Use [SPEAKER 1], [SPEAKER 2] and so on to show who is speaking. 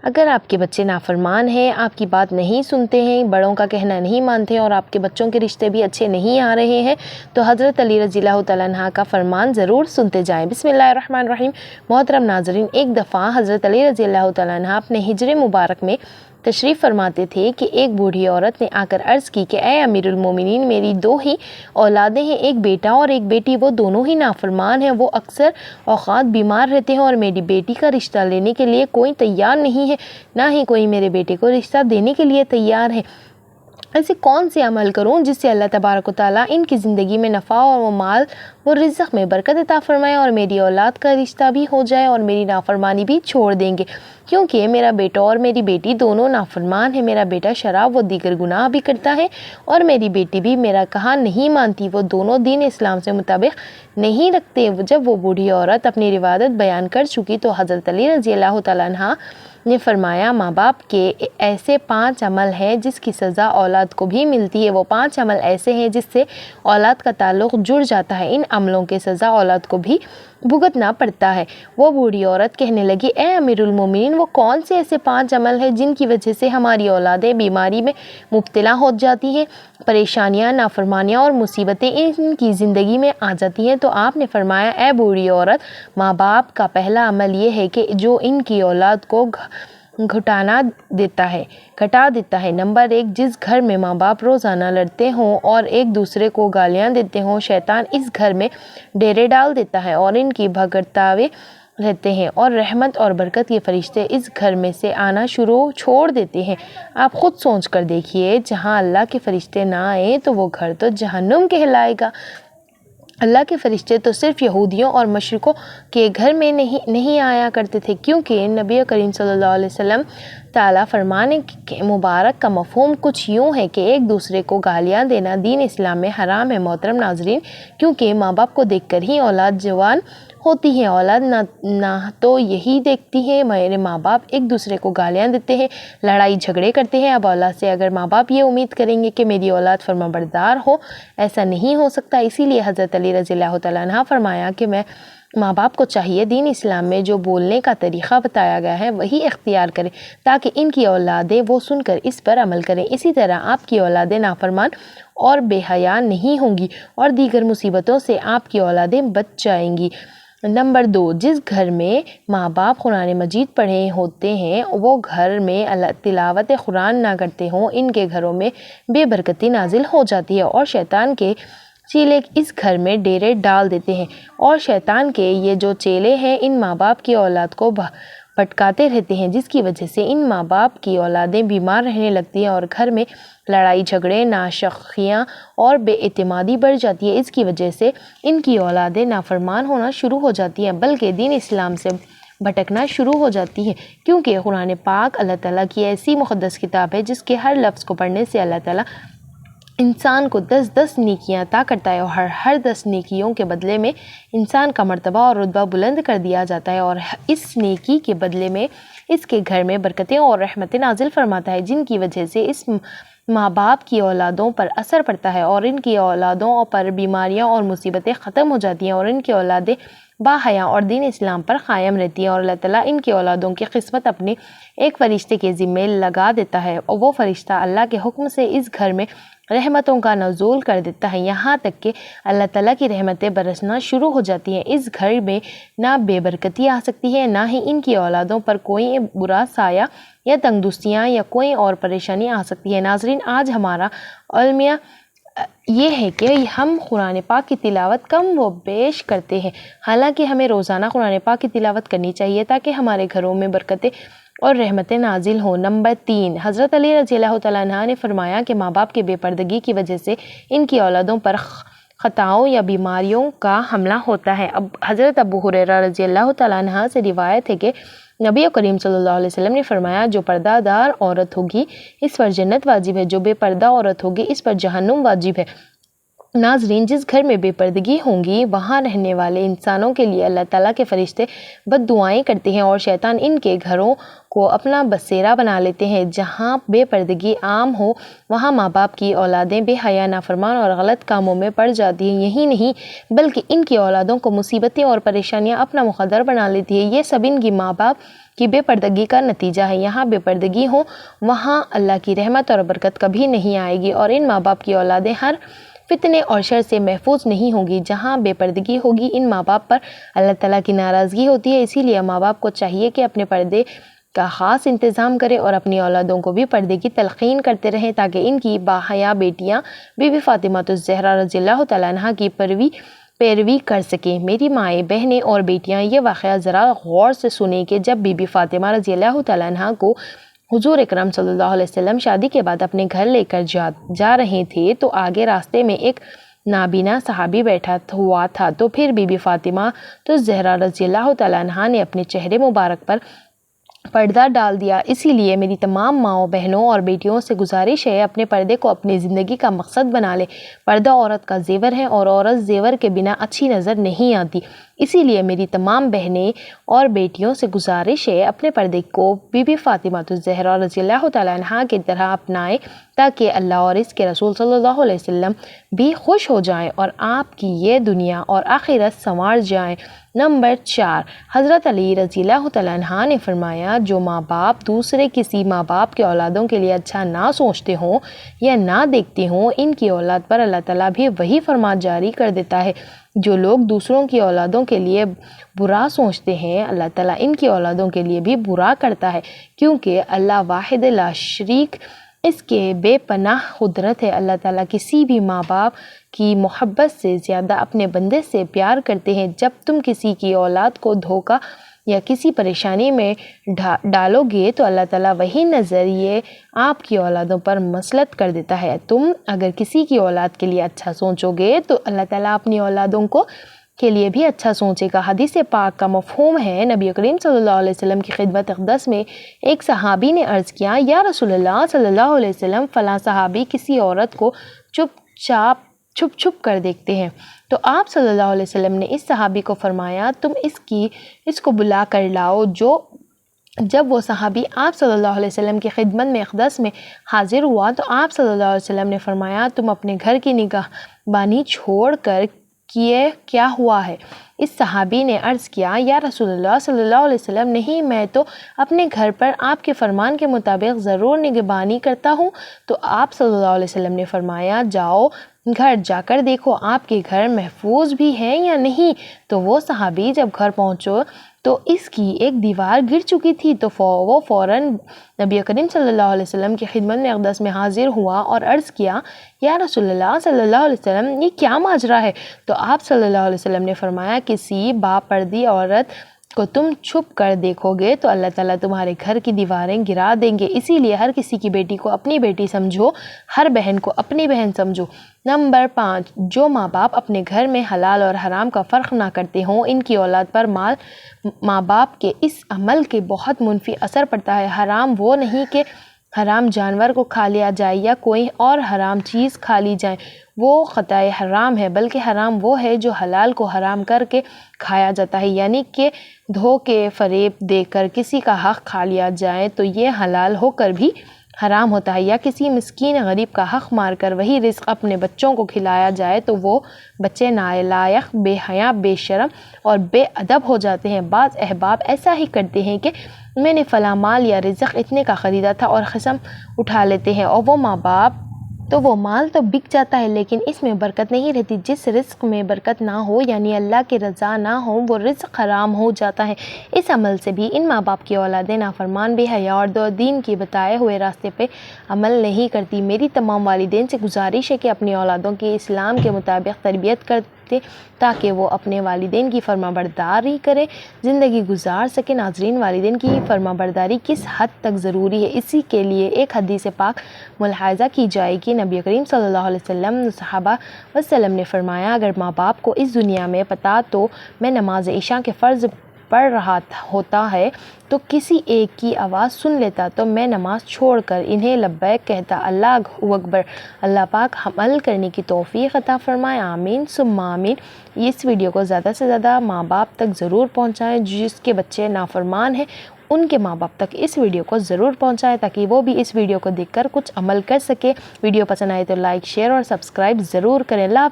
[SPEAKER 1] اگر آپ کے بچے نافرمان ہیں، آپ کی بات نہیں سنتے ہیں، بڑوں کا کہنا نہیں مانتے اور آپ کے بچوں کے رشتے بھی اچھے نہیں آ رہے ہیں تو حضرت علی رضی اللہ تعالیٰ عنہ کا فرمان ضرور سنتے جائیں۔ بسم اللہ الرحمن الرحیم۔ محترم ناظرین، ایک دفعہ حضرت علی رضی اللہ تعالیٰ عنہ اپنے ہجر مبارک میں تشریف فرماتے تھے کہ ایک بوڑھی عورت نے آ کر عرض کی کہ اے امیر المومنین، میری 2 ہی اولادیں ہیں، ایک بیٹا اور ایک بیٹی، وہ دونوں ہی نافرمان ہیں، وہ اکثر اوقات بیمار رہتے ہیں اور میری بیٹی کا رشتہ لینے کے لیے کوئی تیار نہیں ہے، نہ ہی کوئی میرے بیٹے کو رشتہ دینے کے لیے تیار ہے۔ ایسے کون سے عمل کروں جس سے اللہ تبارک و تعالیٰ ان کی زندگی میں نفع اور مال و رزق میں برکت عطا فرمائے اور میری اولاد کا رشتہ بھی ہو جائے اور میری نافرمانی بھی چھوڑ دیں گے، کیونکہ میرا بیٹا اور میری بیٹی دونوں نافرمان ہیں۔ میرا بیٹا شراب و دیگر گناہ بھی کرتا ہے اور میری بیٹی بھی میرا کہا نہیں مانتی، وہ دونوں دین اسلام سے مطابق نہیں رکھتے۔ جب وہ بوڑھی عورت اپنی روایت بیان کر چکی تو حضرت علی رضی اللہ تعالیٰ عنہ نے فرمایا، ماں باپ کے ایسے 5 عمل ہیں جس کی سزا اولاد کو بھی ملتی ہے، وہ 5 عمل ایسے ہیں جس سے اولاد کا تعلق جڑ جاتا ہے، ان عملوں کی سزا اولاد کو بھی بھگتنا پڑتا ہے۔ وہ بوڑھی عورت کہنے لگی، اے امیر المومنین، وہ کون سے ایسے 5 عمل ہیں جن کی وجہ سے ہماری اولادیں بیماری میں مبتلا ہو جاتی ہیں، پریشانیاں، نافرمانیاں اور مصیبتیں ان کی زندگی میں آ جاتی ہیں؟ تو آپ نے فرمایا، اے بوڑھی عورت، ماں باپ کا پہلا عمل یہ ہے کہ جو ان کی اولاد کو گھٹا دیتا ہے۔ نمبر 1، جس گھر میں ماں باپ روزانہ لڑتے ہوں اور ایک دوسرے کو گالیاں دیتے ہوں، شیطان اس گھر میں ڈیرے ڈال دیتا ہے اور ان کی بھگڑتاوے رہتے ہیں اور رحمت اور برکت کے فرشتے اس گھر میں سے آنا چھوڑ دیتے ہیں۔ آپ خود سوچ کر دیکھیے، جہاں اللہ کے فرشتے نہ آئے تو وہ گھر تو جہنم کہلائے گا۔ اللہ کے فرشتے تو صرف یہودیوں اور مشرکوں کے گھر میں نہیں آیا کرتے تھے، کیونکہ نبی کریم صلی اللہ علیہ وسلم تعالیٰ فرمانے کے مبارک کا مفہوم کچھ یوں ہے کہ ایک دوسرے کو گالیاں دینا دین اسلام میں حرام ہے۔ محترم ناظرین، کیونکہ ماں باپ کو دیکھ کر ہی اولاد جوان ہوتی ہے، اولاد نہ تو یہی دیکھتی ہے میرے ماں باپ ایک دوسرے کو گالیاں دیتے ہیں، لڑائی جھگڑے کرتے ہیں۔ اب اولاد سے اگر ماں باپ یہ امید کریں گے کہ میری اولاد فرمانبردار ہو، ایسا نہیں ہو سکتا۔ اسی لیے حضرت علی رضی اللہ تعالیٰ عنہ فرمایا کہ ماں باپ کو چاہیے دین اسلام میں جو بولنے کا طریقہ بتایا گیا ہے وہی اختیار کریں تاکہ ان کی اولادیں وہ سن کر اس پر عمل کریں۔ اسی طرح آپ کی اولادیں نافرمان اور بے حیا نہیں ہوں گی اور دیگر مصیبتوں سے آپ کی اولادیں بچ جائیں گی۔ نمبر 2، جس گھر میں ماں باپ قرآن مجید پڑھے ہوتے ہیں وہ گھر میں تلاوت قرآن نہ کرتے ہوں، ان کے گھروں میں بے برکتی نازل ہو جاتی ہے اور شیطان کے چیلے اس گھر میں ڈیرے ڈال دیتے ہیں اور شیطان کے یہ جو چیلے ہیں ان ماں باپ کی اولاد کو بھٹکاتے رہتے ہیں، جس کی وجہ سے ان ماں باپ کی اولادیں بیمار رہنے لگتی ہیں اور گھر میں لڑائی جھگڑے، ناشکیاں اور بے اعتمادی بڑھ جاتی ہے۔ اس کی وجہ سے ان کی اولادیں نافرمان ہونا شروع ہو جاتی ہیں، بلکہ دین اسلام سے بھٹکنا شروع ہو جاتی ہے، کیونکہ قرآن پاک اللہ تعالیٰ کی ایسی مقدس کتاب ہے جس کے ہر لفظ کو پڑھنے سے اللہ تعالیٰ انسان کو 10 نیکیاں عطا کرتا ہے اور ہر 10 نیکیوں کے بدلے میں انسان کا مرتبہ اور رتبہ بلند کر دیا جاتا ہے اور اس نیکی کے بدلے میں اس کے گھر میں برکتیں اور رحمتیں نازل فرماتا ہے، جن کی وجہ سے اس ماں باپ کی اولادوں پر اثر پڑتا ہے اور ان کی اولادوں پر بیماریاں اور مصیبتیں ختم ہو جاتی ہیں اور ان کی اولادیں باحیا اور دین اسلام پر قائم رہتی ہیں اور اللہ تعالیٰ ان کی اولادوں کی قسمت اپنے ایک فرشتے کے ذمے لگا دیتا ہے اور وہ فرشتہ اللہ کے حکم سے اس گھر میں رحمتوں کا نزول کر دیتا ہے، یہاں تک کہ اللہ تعالیٰ کی رحمتیں برسنا شروع ہو جاتی ہیں۔ اس گھر میں نہ بے برکتی آ سکتی ہے، نہ ہی ان کی اولادوں پر کوئی برا سایہ یا تنگدستیاں یا کوئی اور پریشانی آ سکتی ہے۔ ناظرین، آج ہمارا المیہ یہ ہے کہ ہم قرآن پاک کی تلاوت کم و بیش کرتے ہیں، حالانکہ ہمیں روزانہ قرآن پاک کی تلاوت کرنی چاہیے تاکہ ہمارے گھروں میں برکتیں اور رحمتیں نازل ہوں۔ نمبر 3، حضرت علی رضی اللہ تعالیٰ عنہ نے فرمایا کہ ماں باپ کے بے پردگی کی وجہ سے ان کی اولادوں پر خطاؤں یا بیماریوں کا حملہ ہوتا ہے۔ اب حضرت ابو ہریرہ رضی اللہ تعالیٰ عنہ سے روایت ہے کہ نبی کریم صلی اللہ علیہ وسلم نے فرمایا، جو پردہ دار عورت ہوگی اس پر جنت واجب ہے، جو بے پردہ عورت ہوگی اس پر جہنم واجب ہے۔ ناظرین، جس گھر میں بے پردگی ہوں گی وہاں رہنے والے انسانوں کے لیے اللہ تعالیٰ کے فرشتے بد دعائیں کرتے ہیں اور شیطان ان کے گھروں کو اپنا بسیرا بنا لیتے ہیں۔ جہاں بے پردگی عام ہو وہاں ماں باپ کی اولادیں بے حیا، نافرمان اور غلط کاموں میں پڑ جاتی ہیں، یہی نہیں بلکہ ان کی اولادوں کو مصیبتیں اور پریشانیاں اپنا مقدر بنا لیتی ہیں۔ یہ سب ان کی ماں باپ کی بے پردگی کا نتیجہ ہے۔ یہاں بے پردگی ہو وہاں اللہ کی رحمت اور برکت کبھی نہیں آئے گی، اور ان ماں باپ کی اولادیں ہر فتنے اور شر سے محفوظ نہیں ہوں گی۔ جہاں بے پردگی ہوگی ان ماں باپ پر اللہ تعالیٰ کی ناراضگی ہوتی ہے، اسی لیے ماں باپ کو چاہیے کہ اپنے پردے کا خاص انتظام کرے اور اپنی اولادوں کو بھی پردے کی تلقین کرتے رہیں، تاکہ ان کی باحیا بیٹیاں بی بی فاطمہ الزہرا رضی اللہ تعالیٰ عنہ کی پیروی کر سکیں۔ میری مائیں، بہنیں اور بیٹیاں، یہ واقعہ ذرا غور سے سنیں کہ جب بی بی فاطمہ رضی اللہ تعالیٰ عنہ کو حضور اکرم صلی اللہ علیہ وسلم شادی کے بعد اپنے گھر لے کر جا رہے تھے تو آگے راستے میں ایک نابینا صحابی بیٹھا ہوا تھا، تو پھر بی بی فاطمہ الزہرا رضی اللہ تعالیٰ عنہ نے اپنے چہرے مبارک پر پردہ ڈال دیا۔ اسی لیے میری تمام ماؤں، بہنوں اور بیٹیوں سے گزارش ہے، اپنے پردے کو اپنی زندگی کا مقصد بنا لے۔ پردہ عورت کا زیور ہے اور عورت زیور کے بنا اچھی نظر نہیں آتی، اسی لیے میری تمام بہنیں اور بیٹیوں سے گزارش ہے اپنے پردے کو بی بی فاطمہ الزہرا رضی اللہ تعالیٰ عنہ کی طرح اپنائیں، تاکہ اللہ اور اس کے رسول صلی اللہ علیہ وسلم بھی خوش ہو جائیں اور آپ کی یہ دنیا اور آخرت سنوار جائیں۔ نمبر 4، حضرت علی رضی اللہ تعالیٰ عنہ نے فرمایا، جو ماں باپ دوسرے کسی ماں باپ کے اولادوں کے لیے اچھا نہ سوچتے ہوں یا نہ دیکھتے ہوں، ان کی اولاد پر اللہ تعالیٰ بھی وہی فرمان جاری کر دیتا ہے۔ جو لوگ دوسروں کی اولادوں کے لیے برا سوچتے ہیں، اللہ تعالیٰ ان کی اولادوں کے لیے بھی برا کرتا ہے، کیونکہ اللہ واحد لا شریک، اس کے بے پناہ قدرت ہے۔ اللہ تعالیٰ کسی بھی ماں باپ کی محبت سے زیادہ اپنے بندے سے پیار کرتے ہیں۔ جب تم کسی کی اولاد کو دھوکہ یا کسی پریشانی میں ڈالو گے تو اللہ تعالیٰ وہی نظریے آپ کی اولادوں پر مسلط کر دیتا ہے۔ تم اگر کسی کی اولاد کے لیے اچھا سوچو گے تو اللہ تعالیٰ اپنی اولادوں کے لیے بھی اچھا سوچے گا۔ حدیث پاک کا مفہوم ہے، نبی کریم صلی اللہ علیہ وسلم کی خدمت اقدس میں ایک صحابی نے عرض کیا، یا رسول اللہ صلی اللہ علیہ وسلم، فلاں صحابی کسی عورت کو چھپ کر دیکھتے ہیں۔ تو آپ صلی اللہ علیہ وسلم نے اس صحابی کو فرمایا، تم اس کو بلا کر لاؤ۔ جب وہ صحابی آپ صلی اللہ علیہ وسلم کی خدمت میں اقدس میں حاضر ہوا تو آپ صلی اللہ علیہ وسلم نے فرمایا، تم اپنے گھر کی نگہبانی چھوڑ کر کیا ہوا ہے؟ اس صحابی نے عرض کیا، یا رسول اللہ صلی اللہ علیہ وسلم، نہیں، میں تو اپنے گھر پر آپ کے فرمان کے مطابق ضرور نگہبانی کرتا ہوں۔ تو آپ صلی اللہ علیہ وسلم نے فرمایا، جاؤ گھر جا کر دیکھو آپ کے گھر محفوظ بھی ہے یا نہیں۔ تو وہ صحابی جب گھر پہنچو تو اس کی ایک دیوار گر چکی تھی، تو وہ فوراً نبی کریم صلی اللہ علیہ وسلم کی خدمت میں اقدس میں حاضر ہوا اور عرض کیا، یا رسول اللہ صلی اللہ علیہ وسلم، یہ کیا ماجرا ہے؟ تو آپ صلی اللہ علیہ وسلم نے فرمایا، کسی باپردی عورت کو تم چھپ کر دیکھو گے تو اللہ تعالیٰ تمہارے گھر کی دیواریں گرا دیں گے۔ اسی لیے ہر کسی کی بیٹی کو اپنی بیٹی سمجھو، ہر بہن کو اپنی بہن سمجھو۔ نمبر 5، جو ماں باپ اپنے گھر میں حلال اور حرام کا فرق نہ کرتے ہوں، ان کی اولاد پر ماں باپ کے اس عمل کے بہت منفی اثر پڑتا ہے۔ حرام وہ نہیں کہ حرام جانور کو کھا لیا جائے یا کوئی اور حرام چیز کھا لی جائے، وہ خطائے حرام ہے، بلکہ حرام وہ ہے جو حلال کو حرام کر کے کھایا جاتا ہے، یعنی کہ دھوکے فریب دے کر کسی کا حق کھا لیا جائے تو یہ حلال ہو کر بھی حرام ہوتا ہے، یا کسی مسکین غریب کا حق مار کر وہی رزق اپنے بچوں کو کھلایا جائے تو وہ بچے نالائق، بے حیا، بے شرم اور بے ادب ہو جاتے ہیں۔ بعض احباب ایسا ہی کرتے ہیں کہ میں نے فلاں مال یا رزق اتنے کا خریدا تھا اور قسم اٹھا لیتے ہیں، اور وہ مال تو بک جاتا ہے لیکن اس میں برکت نہیں رہتی۔ جس رزق میں برکت نہ ہو یعنی اللہ کی رضا نہ ہو، وہ رزق حرام ہو جاتا ہے۔ اس عمل سے بھی ان ماں باپ کی اولادیں نافرمان، بے حیا اور دین کی بتائے ہوئے راستے پہ عمل نہیں کرتی۔ میری تمام والدین سے گزارش ہے کہ اپنی اولادوں کی اسلام کے مطابق تربیت کرتے تاکہ وہ اپنے والدین کی فرما برداری کرے، زندگی گزار سکے۔ ناظرین، والدین کی فرما برداری کس حد تک ضروری ہے، اسی کے لیے ایک حدیث پاک ملاحظہ کی جائے گی۔ نبی کریم صلی اللہ علیہ وسلم صحابہ وسلم نے فرمایا، اگر ماں باپ کو اس دنیا میں پتہ تو میں نماز عشاء کے فرض پڑھ رہا ہوتا ہے تو کسی ایک کی آواز سن لیتا تو میں نماز چھوڑ کر انہیں لبیک کہتا۔ اللہ اکبر۔ اللہ پاک عمل کرنے کی توفیق عطا فرمائے، آمین ثم آمین۔ اس ویڈیو کو زیادہ سے زیادہ ماں باپ تک ضرور پہنچائیں، جس کے بچے نافرمان ہیں ان کے ماں باپ تک اس ویڈیو کو ضرور پہنچائیں تاکہ وہ بھی اس ویڈیو کو دیکھ کر کچھ عمل کر سکے۔ ویڈیو پسند آئے تو لائک، شیئر اور سبسکرائب ضرور کریں۔ اللہ